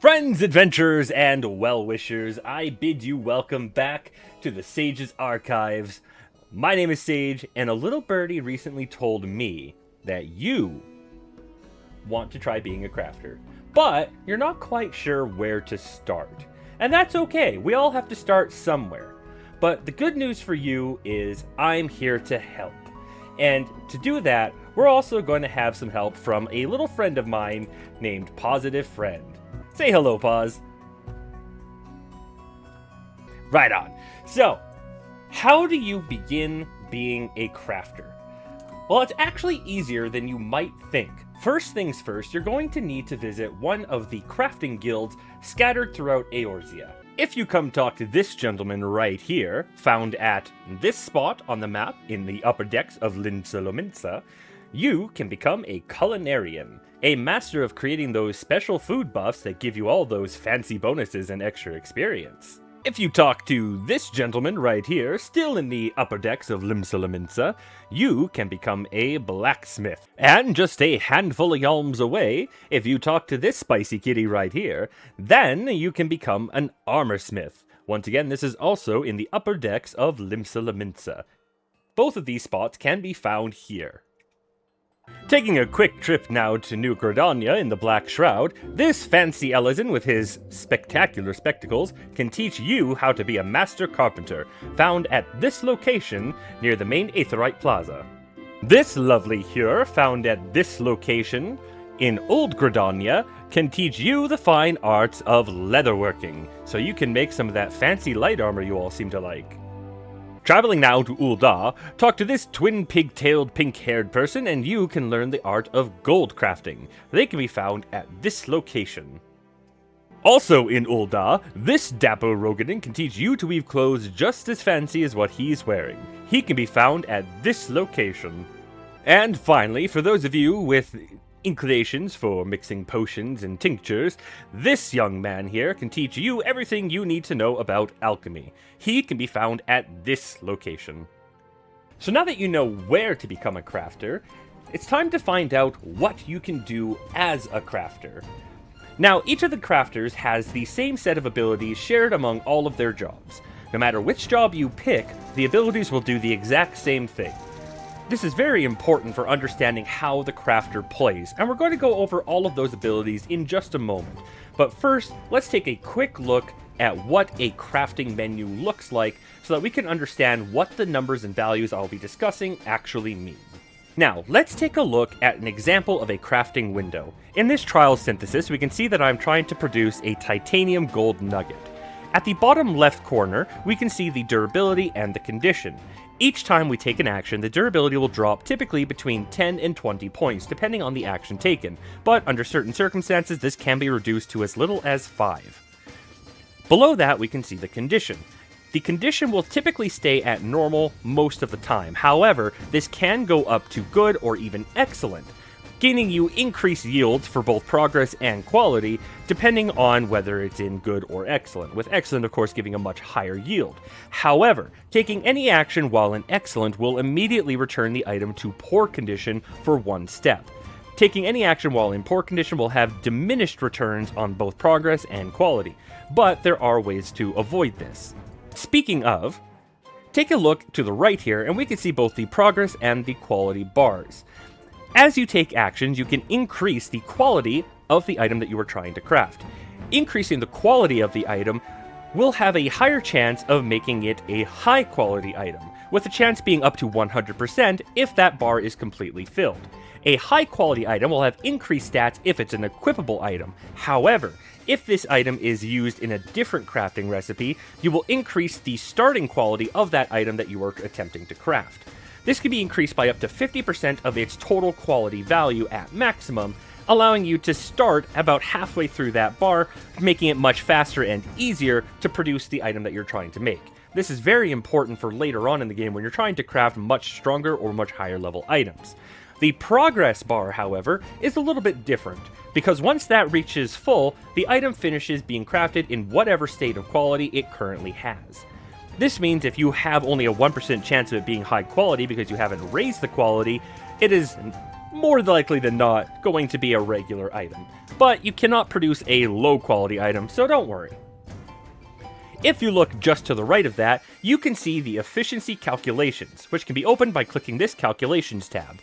Friends, adventurers, and well-wishers, I bid you welcome back to the Sage's Archives. My name is Sage, and a little birdie recently told me that you want to try being a crafter, but you're not quite sure where to start. And that's okay, we all have to start somewhere. But the good news for you is I'm here to help. And to do that, we're also going to have some help from a little friend of mine named Positive Friend. Say hello, Paz. Right on. So, how do you begin being a crafter? Well, it's actually easier than you might think. First things first, you're going to need to visit one of the crafting guilds scattered throughout Eorzea. If you come talk to this gentleman right here, found at this spot on the map in the upper decks of Limsa, you can become a culinarian, a master of creating those special food buffs that give you all those fancy bonuses and extra experience. If you talk to this gentleman right here, still in the upper decks of Limsa, you can become a blacksmith. And just a handful of yalms away, if you talk to this spicy kitty right here, then you can become an armorsmith. Once again, this is also in the upper decks of Limsa. Both of these spots can be found here. Taking a quick trip now to New Gridania in the Black Shroud, this fancy Ellison with his spectacular spectacles can teach you how to be a master carpenter, found at this location near the main Aetherite Plaza. This lovely Hure, found at this location in Old Gridania, can teach you the fine arts of leatherworking, so you can make some of that fancy light armor you all seem to like. Traveling now to Ul'dah, talk to this twin pig-tailed pink-haired person and you can learn the art of gold crafting. They can be found at this location. Also in Ul'dah, this dapper Roganin can teach you to weave clothes just as fancy as what he's wearing. He can be found at this location. And finally, for those of you with inclinations for mixing potions and tinctures, this young man here can teach you everything you need to know about alchemy. He can be found at this location. So now that you know where to become a crafter, it's time to find out what you can do as a crafter. Now, each of the crafters has the same set of abilities shared among all of their jobs. No matter which job you pick, the abilities will do the exact same thing. This is very important for understanding how the crafter plays, and we're going to go over all of those abilities in just a moment. But first, let's take a quick look at what a crafting menu looks like so that we can understand what the numbers and values I'll be discussing actually mean. Now, let's take a look at an example of a crafting window. In this trial synthesis, we can see that I'm trying to produce a titanium gold nugget. At the bottom left corner, we can see the durability and the condition. Each time we take an action, the durability will drop typically between 10 and 20 points, depending on the action taken, but under certain circumstances, this can be reduced to as little as 5. Below that, we can see the condition. The condition will typically stay at normal most of the time. However, this can go up to good or even excellent, gaining you increased yields for both progress and quality, depending on whether it's in good or excellent, with excellent of course giving a much higher yield. However, taking any action while in excellent will immediately return the item to poor condition for one step. Taking any action while in poor condition will have diminished returns on both progress and quality, but there are ways to avoid this. Speaking of, take a look to the right here and we can see both the progress and the quality bars. As you take actions, you can increase the quality of the item that you are trying to craft. Increasing the quality of the item will have a higher chance of making it a high quality item, with the chance being up to 100% if that bar is completely filled. A high quality item will have increased stats if it's an equipable item. However, if this item is used in a different crafting recipe, you will increase the starting quality of that item that you are attempting to craft. This can be increased by up to 50% of its total quality value at maximum, allowing you to start about halfway through that bar, making it much faster and easier to produce the item that you're trying to make. This is very important for later on in the game when you're trying to craft much stronger or much higher level items. The progress bar, however, is a little bit different, because once that reaches full, the item finishes being crafted in whatever state of quality it currently has. This means if you have only a 1% chance of it being high quality because you haven't raised the quality, it is more likely than not going to be a regular item. But you cannot produce a low quality item, so don't worry. If you look just to the right of that, you can see the efficiency calculations, which can be opened by clicking this calculations tab.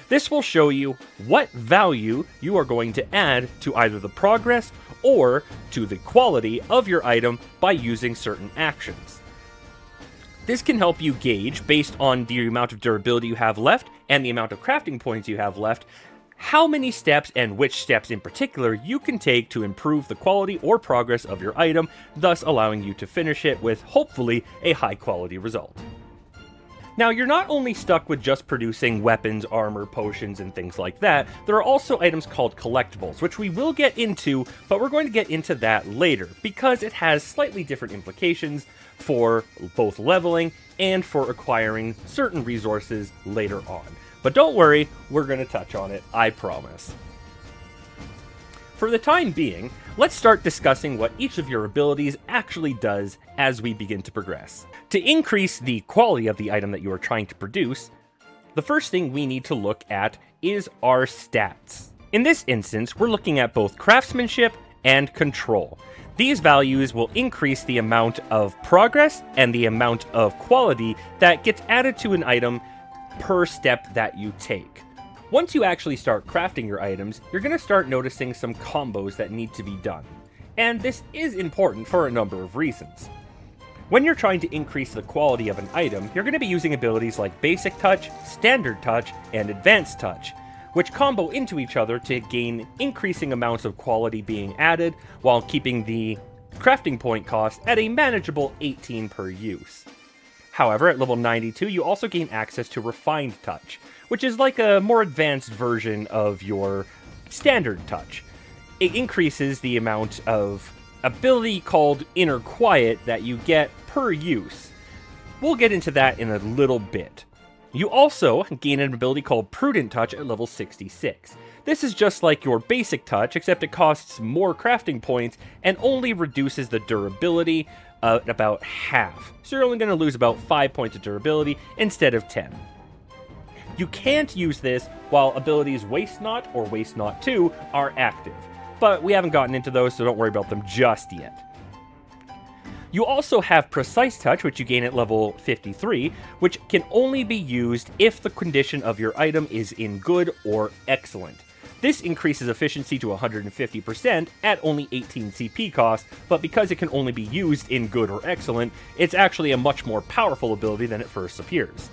This will show you what value you are going to add to either the progress or to the quality of your item by using certain actions. This can help you gauge, based on the amount of durability you have left and the amount of crafting points you have left, how many steps, and which steps in particular, you can take to improve the quality or progress of your item, thus allowing you to finish it with, hopefully, a high quality result. Now, you're not only stuck with just producing weapons, armor, potions, and things like that. There are also items called collectibles, which we will get into, but we're going to get into that later, because it has slightly different implications for both leveling and for acquiring certain resources later on. But don't worry, we're going to touch on it, I promise. For the time being, let's start discussing what each of your abilities actually does as we begin to progress. To increase the quality of the item that you are trying to produce, the first thing we need to look at is our stats. In this instance, we're looking at both craftsmanship and control. These values will increase the amount of progress and the amount of quality that gets added to an item per step that you take. Once you actually start crafting your items, you're going to start noticing some combos that need to be done. And this is important for a number of reasons. When you're trying to increase the quality of an item, you're going to be using abilities like Basic Touch, Standard Touch, and Advanced Touch, which combo into each other to gain increasing amounts of quality being added while keeping the crafting point cost at a manageable 18 per use. However, at level 92, you also gain access to Refined Touch, which is like a more advanced version of your Standard Touch. It increases the amount of ability called Inner Quiet that you get per use. We'll get into that in a little bit. You also gain an ability called Prudent Touch at level 66. This is just like your Basic Touch, except it costs more crafting points and only reduces the durability about half. So you're only going to lose about 5 points of durability instead of 10. You can't use this while abilities Waste Not or Waste Not 2 are active, but we haven't gotten into those, so don't worry about them just yet. You also have Precise Touch, which you gain at level 53, which can only be used if the condition of your item is in good or excellent. This increases efficiency to 150% at only 18 CP cost, but because it can only be used in good or excellent, it's actually a much more powerful ability than it first appears.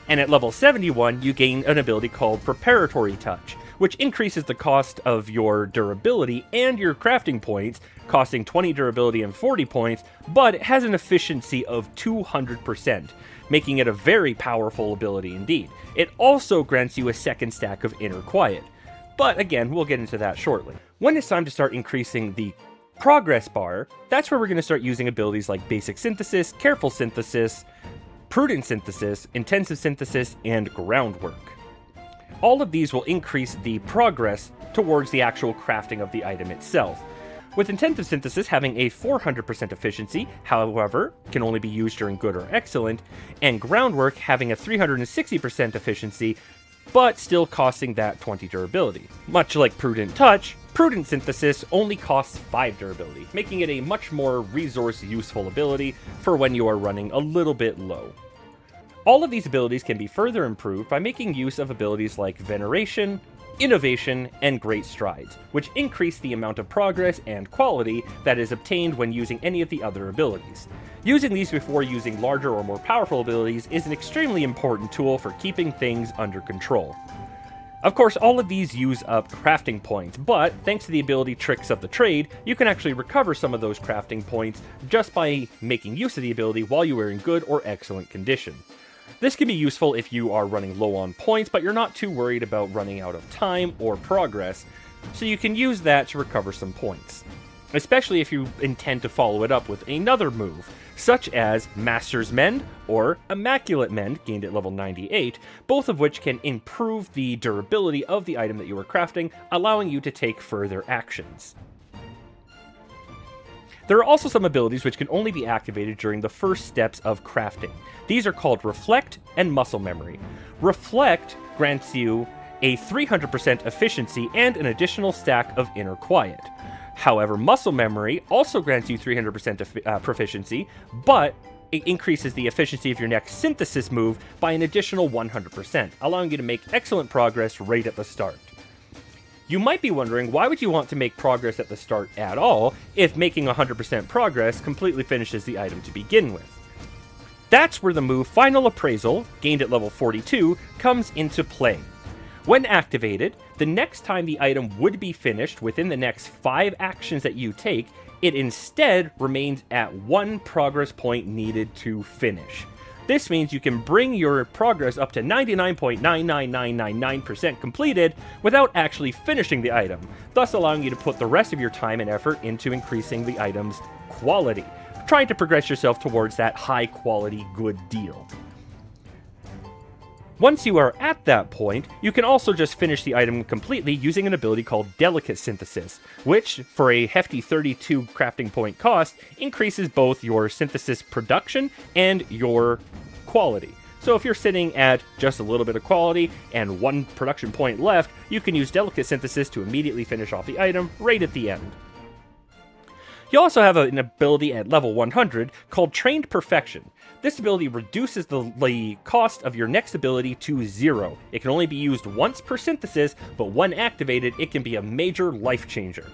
And at level 71, you gain an ability called Preparatory Touch, which increases the cost of your durability and your crafting points, costing 20 durability and 40 points, but it has an efficiency of 200%, making it a very powerful ability indeed. It also grants you a second stack of Inner Quiet. But again, we'll get into that shortly. When it's time to start increasing the progress bar, that's where we're going to start using abilities like Basic Synthesis, Careful Synthesis, Prudent Synthesis, Intensive Synthesis, and Groundwork. All of these will increase the progress towards the actual crafting of the item itself. With Intensive Synthesis having a 400% efficiency, however, can only be used during good or excellent, and Groundwork having a 360% efficiency, but still costing that 20 durability. Much like Prudent Touch, Prudent Synthesis only costs 5 durability, making it a much more resource-useful ability for when you are running a little bit low. All of these abilities can be further improved by making use of abilities like Veneration, Innovation, and Great Strides, which increase the amount of progress and quality that is obtained when using any of the other abilities. Using these before using larger or more powerful abilities is an extremely important tool for keeping things under control. Of course, all of these use up crafting points, but thanks to the ability Tricks of the Trade, you can actually recover some of those crafting points just by making use of the ability while you are in good or excellent condition. This can be useful if you are running low on points, but you're not too worried about running out of time or progress, so you can use that to recover some points. Especially if you intend to follow it up with another move, such as Master's Mend or Immaculate Mend, gained at level 98, both of which can improve the durability of the item that you are crafting, allowing you to take further actions. There are also some abilities which can only be activated during the first steps of crafting. These are called Reflect and Muscle Memory. Reflect grants you a 300% efficiency, and an additional stack of inner quiet. However, muscle memory also grants you 300% proficiency, but it increases the efficiency of your next synthesis move by an additional 100%, allowing you to make excellent progress right at the start. You might be wondering, why would you want to make progress at the start at all if making 100% progress completely finishes the item to begin with? That's where the move Final Appraisal, gained at level 42, comes into play. When activated, the next time the item would be finished within the next 5 actions that you take, it instead remains at 1 progress point needed to finish. This means you can bring your progress up to 99.99999% completed without actually finishing the item, thus allowing you to put the rest of your time and effort into increasing the item's quality, trying to progress yourself towards that high quality good deal. Once you are at that point, you can also just finish the item completely using an ability called Delicate Synthesis, which, for a hefty 32 crafting point cost, increases both your synthesis production and your quality. So if you're sitting at just a little bit of quality and 1 production point left, you can use Delicate Synthesis to immediately finish off the item right at the end. You also have an ability at level 100 called Trained Perfection. This ability reduces the cost of your next ability to 0. It can only be used once per synthesis, but when activated, it can be a major life changer.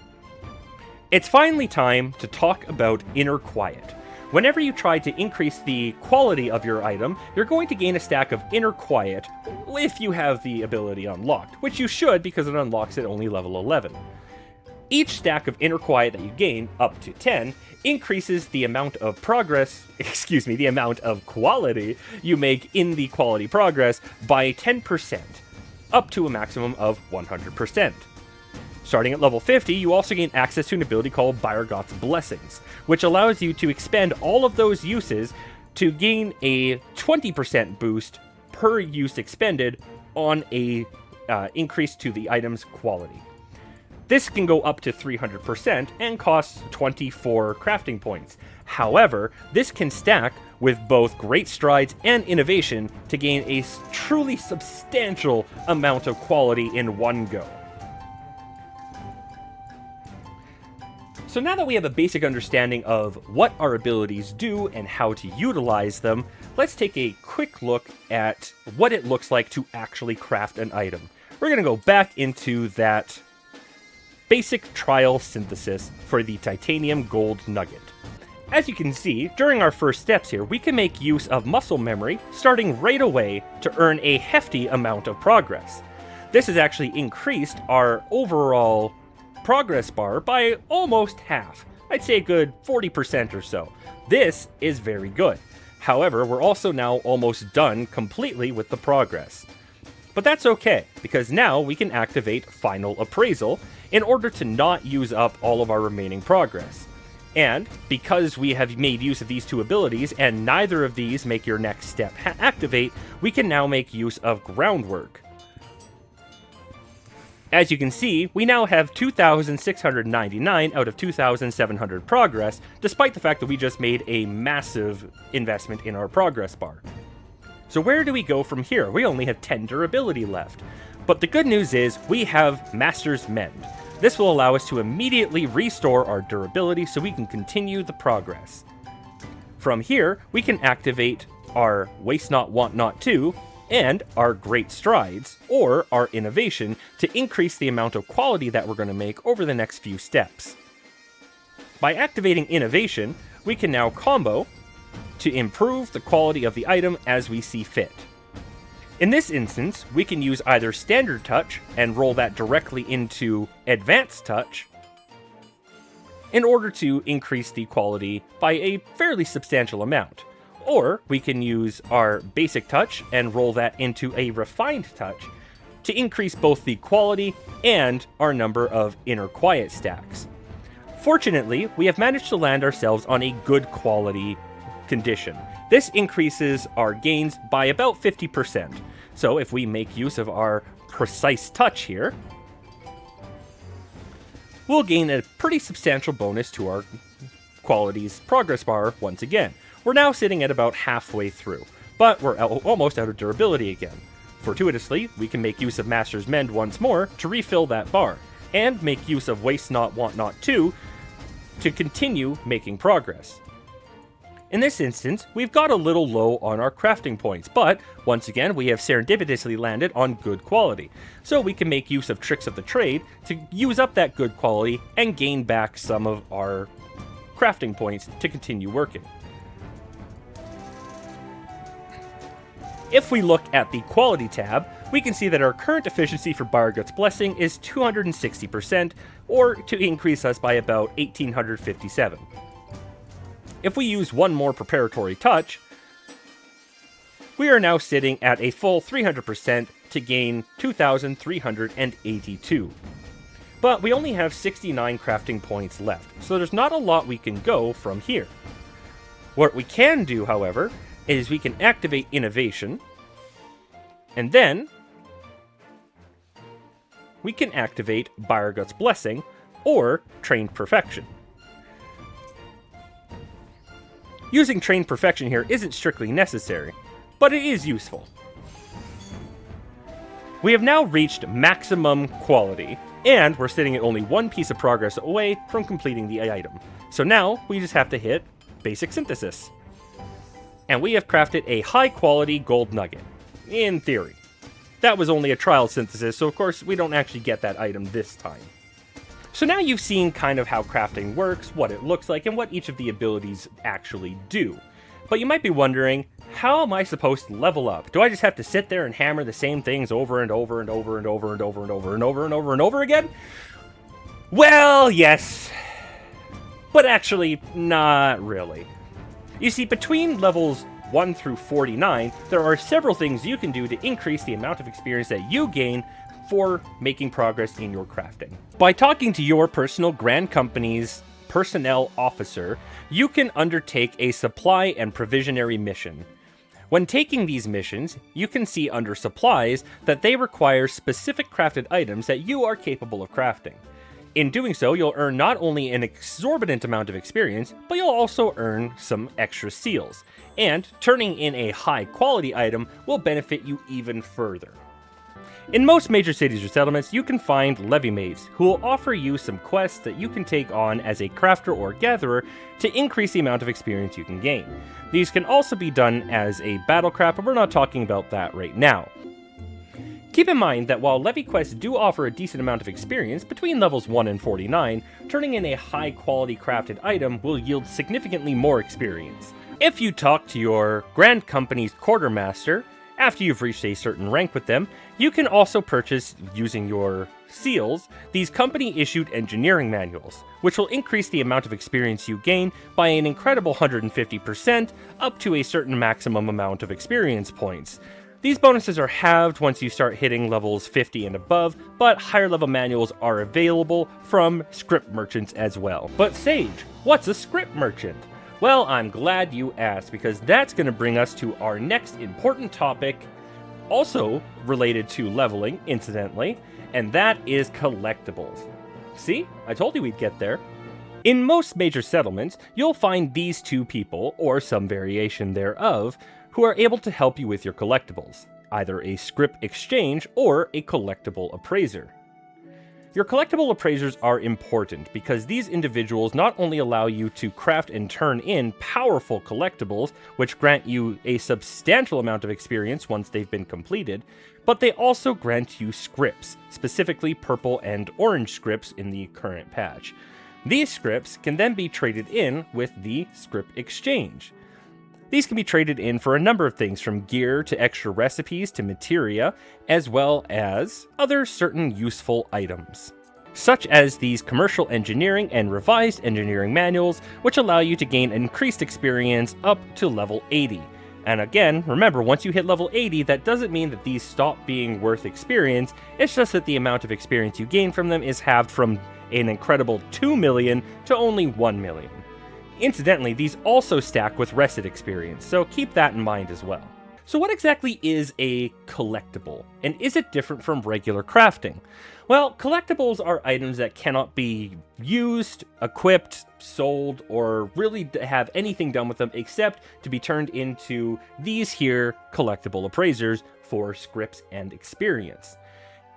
It's finally time to talk about Inner Quiet. Whenever you try to increase the quality of your item, you're going to gain a stack of Inner Quiet if you have the ability unlocked, which you should because it unlocks at only level 11. Each stack of Inner Quiet that you gain, up to 10, increases the amount of the amount of quality you make in the quality progress by 10%, up to a maximum of 100%. Starting at level 50, you also gain access to an ability called Byrgoth's Blessings, which allows you to expend all of those uses to gain a 20% boost per use expended on a increase to the item's quality. This can go up to 300% and costs 24 crafting points. However, this can stack with both Great Strides and Innovation to gain a truly substantial amount of quality in one go. So now that we have a basic understanding of what our abilities do and how to utilize them, let's take a quick look at what it looks like to actually craft an item. We're going to go back into that basic trial synthesis for the titanium gold nugget. As you can see, during our first steps here, we can make use of muscle memory starting right away to earn a hefty amount of progress. This has actually increased our overall progress bar by almost half. I'd say a good 40% or so. This is very good. However, we're also now almost done completely with the progress. But that's okay, because now we can activate Final Appraisal in order to not use up all of our remaining progress. And because we have made use of these two abilities, and neither of these make your next step activate, we can now make use of Groundwork. As you can see, we now have 2,699 out of 2,700 progress, despite the fact that we just made a massive investment in our progress bar. So where do we go from here? We only have 10 durability left. But the good news is, we have Master's Mend. This will allow us to immediately restore our durability so we can continue the progress. From here, we can activate our Waste Not, Want Not 2, and our Great Strides, or our Innovation, to increase the amount of quality that we're going to make over the next few steps. By activating Innovation, we can now combo to improve the quality of the item as we see fit. In this instance, we can use either Standard Touch and roll that directly into Advanced Touch in order to increase the quality by a fairly substantial amount. Or we can use our Basic Touch and roll that into a Refined Touch to increase both the quality and our number of Inner Quiet stacks. Fortunately, we have managed to land ourselves on a good quality condition. This increases our gains by about 50%. So if we make use of our Precise Touch here, we'll gain a pretty substantial bonus to our quality's progress bar once again. We're now sitting at about halfway through, but we're almost out of durability again. Fortuitously, we can make use of Master's Mend once more to refill that bar, and make use of Waste Not, Want Not 2 to continue making progress. In this instance, we've got a little low on our crafting points, but once again, we have serendipitously landed on good quality, so we can make use of tricks of the trade to use up that good quality and gain back some of our crafting points to continue working. If we look at the quality tab, we can see that our current efficiency for Bargut's Blessing is 260%, or to increase us by about 1857. If we use one more preparatory touch, we are now sitting at a full 300% to gain 2,382. But we only have 69 crafting points left, so there's not a lot we can go from here. What we can do, however, is we can activate Innovation, and then we can activate Bargut's Blessing or Trained Perfection. Using Trained Perfection here isn't strictly necessary, but it is useful. We have now reached maximum quality, and we're sitting at only one piece of progress away from completing the item. So now we just have to hit Basic Synthesis. And we have crafted a high quality gold nugget, in theory. That was only a trial synthesis, so of course we don't actually get that item this time. So now you've seen kind of how crafting works, what it looks like, and what each of the abilities actually do. But you might be wondering, how am I supposed to level up? Do I just have to sit there and hammer the same things over and over and over and over and over and over and over and over and over again? Well, yes. But actually, not really. You see, between levels 1 through 49, there are several things you can do to increase the amount of experience that you gain for making progress in your crafting. By talking to your personal Grand Company's personnel officer, you can undertake a supply and provisionary mission. When taking these missions, you can see under supplies that they require specific crafted items that you are capable of crafting. In doing so, you'll earn not only an exorbitant amount of experience, but you'll also earn some extra seals. And turning in a high quality item will benefit you even further. In most major cities or settlements, you can find levy mates who will offer you some quests that you can take on as a crafter or gatherer to increase the amount of experience you can gain. These can also be done as a battle craft, but we're not talking about that right now. Keep in mind that while levy quests do offer a decent amount of experience between levels 1 and 49, turning in a high quality crafted item will yield significantly more experience. If you talk to your Grand Company's quartermaster, after you've reached a certain rank with them, you can also purchase, using your seals, these company-issued engineering manuals, which will increase the amount of experience you gain by an incredible 150% up to a certain maximum amount of experience points. These bonuses are halved once you start hitting levels 50 and above, but higher level manuals are available from script merchants as well. But Sage, what's a script merchant? Well, I'm glad you asked, because that's going to bring us to our next important topic, also related to leveling, incidentally, and that is collectibles. See? I told you we'd get there. In most major settlements, you'll find these two people, or some variation thereof, who are able to help you with your collectibles, either a script exchange or a collectible appraiser. Your collectible appraisers are important because these individuals not only allow you to craft and turn in powerful collectibles, which grant you a substantial amount of experience once they've been completed, but they also grant you scripts, specifically purple and orange scripts in the current patch. These scripts can then be traded in with the script exchange. These can be traded in for a number of things, from gear to extra recipes to materia, as well as other certain useful items, such as these commercial engineering and revised engineering manuals, which allow you to gain increased experience up to level 80. And again, remember, once you hit level 80, that doesn't mean that these stop being worth experience, it's just that the amount of experience you gain from them is halved from an incredible 2 million to only 1 million. Incidentally, these also stack with rested experience, so keep that in mind as well. So what exactly is a collectible, and is it different from regular crafting? Well, collectibles are items that cannot be used, equipped, sold, or really have anything done with them except to be turned into these here collectible appraisers for scripts and experience.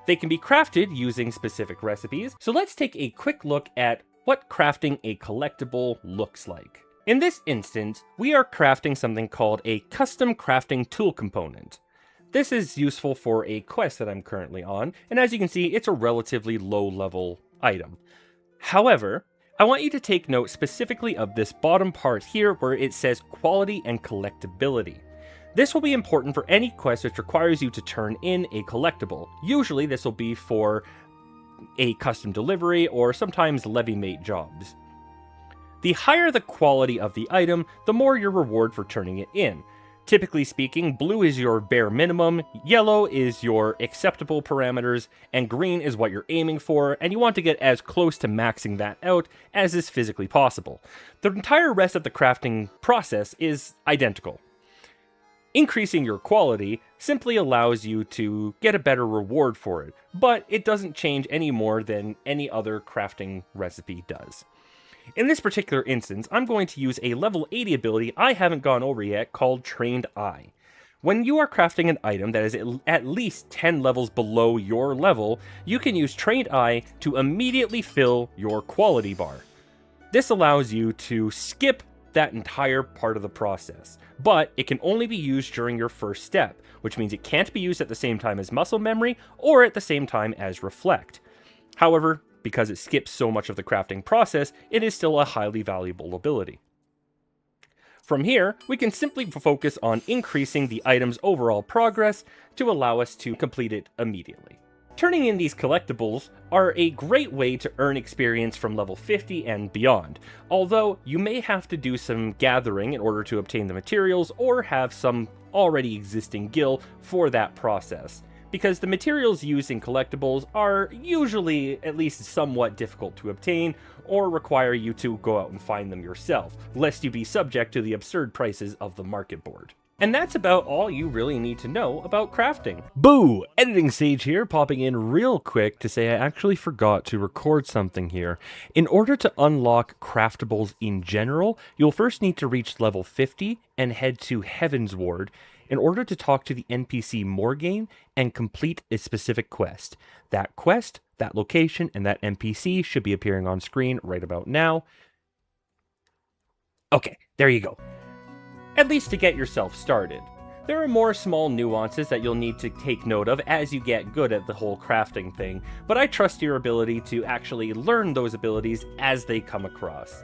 They can be crafted using specific recipes, so let's take a quick look at what crafting a collectible looks like. In this instance, we are crafting something called a custom crafting tool component. This is useful for a quest that I'm currently on, and as you can see, it's a relatively low-level item. However, I want you to take note specifically of this bottom part here where it says quality and collectability. This will be important for any quest which requires you to turn in a collectible. Usually this will be for a custom delivery or sometimes levy-mate jobs. The higher the quality of the item, the more your reward for turning it in. Typically speaking, blue is your bare minimum, yellow is your acceptable parameters, and green is what you're aiming for, and you want to get as close to maxing that out as is physically possible. The entire rest of the crafting process is identical. Increasing your quality simply allows you to get a better reward for it, but it doesn't change any more than any other crafting recipe does. In this particular instance, I'm going to use a level 80 ability I haven't gone over yet called Trained Eye. When you are crafting an item that is at least 10 levels below your level, you can use Trained Eye to immediately fill your quality bar. This allows you to skip that entire part of the process, but it can only be used during your first step, which means it can't be used at the same time as muscle memory or at the same time as reflect. However, because it skips so much of the crafting process, it is still a highly valuable ability. From here, we can simply focus on increasing the item's overall progress to allow us to complete it immediately. Turning in these collectibles are a great way to earn experience from level 50 and beyond, although you may have to do some gathering in order to obtain the materials or have some already existing gil for that process, because the materials used in collectibles are usually at least somewhat difficult to obtain or require you to go out and find them yourself, lest you be subject to the absurd prices of the market board. And that's about all you really need to know about crafting. Boo! Editing Sage here, popping in real quick to say I actually forgot to record something here. In order to unlock craftables in general, you'll first need to reach level 50 and head to Heaven's Ward in order to talk to the NPC Morgaine and complete a specific quest. That quest, that location, and that NPC should be appearing on screen right about now. Okay, there you go. At least to get yourself started. There are more small nuances that you'll need to take note of as you get good at the whole crafting thing, but I trust your ability to actually learn those abilities as they come across.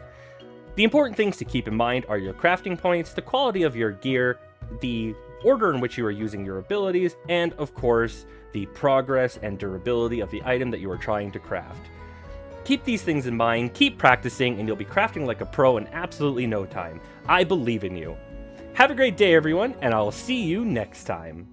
The important things to keep in mind are your crafting points, the quality of your gear, the order in which you are using your abilities, and of course, the progress and durability of the item that you are trying to craft. Keep these things in mind, keep practicing, and you'll be crafting like a pro in absolutely no time. I believe in you. Have a great day, everyone, and I'll see you next time.